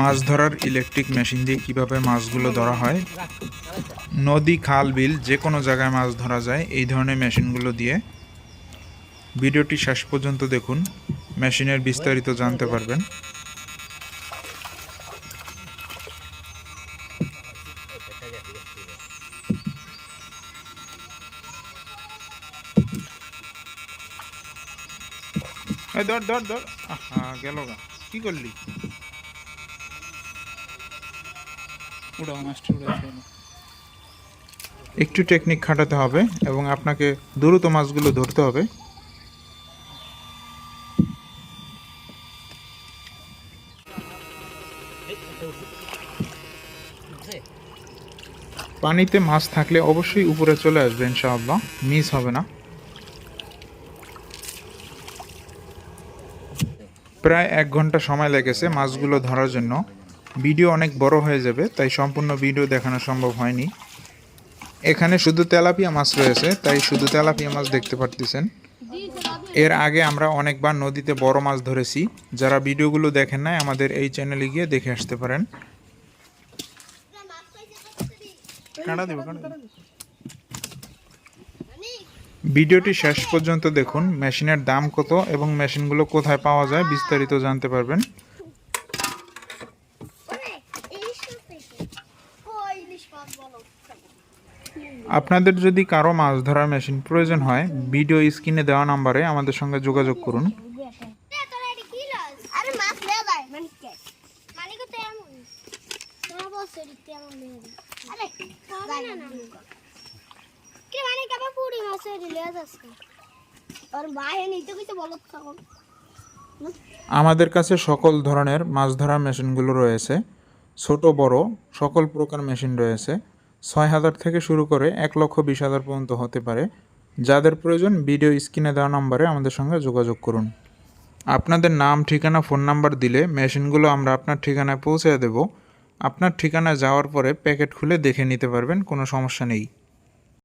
মাছ ধরার electric machine দিয়ে কিভাবে মাছগুলো ধরা হয়। নদী, খাল, বিল যে কোনো জায়গায় মাছ ধরা যায় এই ধরনের মেশিনগুলো দিয়ে। ভিডিওটি শেষ পর্যন্ত দেখুন, মেশিনের বিস্তারিত জানতে পারবেন। ধর ধর ধর, গেল গা, কি করলি? একটু টেকনিক খাটাতে হবে এবং আপনাকে দ্রুত মাছগুলো ধরতে হবে। পানিতে মাছ থাকলে অবশ্যই উপরে চলে আসবে, ইনশাআল্লাহ মিস হবে না। প্রায় 1 ঘন্টা সময় লেগেছে মাছগুলো ধরার জন্য। ভিডিও অনেক বড় হয়ে যাবে, তাই সম্পূর্ণ ভিডিও দেখানো সম্ভব হয়নি। এখানে শুধু তেলাপিয়া মাছ রয়েছে, তাই শুধু তেলাপিয়া মাছ দেখতে পারতেছেন। এর আগে আমরা অনেকবার নদীতে বড় মাছ ধরেছি। যারা ভিডিওগুলো দেখেন নাই, আমাদের এই চ্যানেলে গিয়ে দেখে আসতে পারেন। ভিডিওটি শেষ পর্যন্ত দেখুন, মেশিনের দাম কত এবং মেশিনগুলো কোথায় পাওয়া যায় বিস্তারিত জানতে পারবেন। আপনাদের যদি কারো মাছ ধরার মেশিন প্রয়োজন হয়, ভিডিও স্ক্রিনে দেওয়া নাম্বারে আমাদের সঙ্গে যোগাযোগ করুন। আমাদের কাছে সকল ধরনের মাছ ধরার মেশিনগুলো রয়েছে। ছোট বড় সকল প্রকার মেশিন রয়েছে। 6,000 থেকে শুরু করে 1,20,000 পর্যন্ত হতে পারে। যাদের প্রয়োজন ভিডিও স্ক্রিনে দেওয়া নম্বরে আমাদের সঙ্গে যোগাযোগ করুন। আপনাদের নাম, ঠিকানা, ফোন নাম্বার দিলে মেশিনগুলো আমরা আপনার ঠিকানায় পৌঁছে দেব। আপনার ঠিকানায় যাওয়ার পরে প্যাকেট খুলে দেখে নিতে পারবেন, কোনো সমস্যা নেই।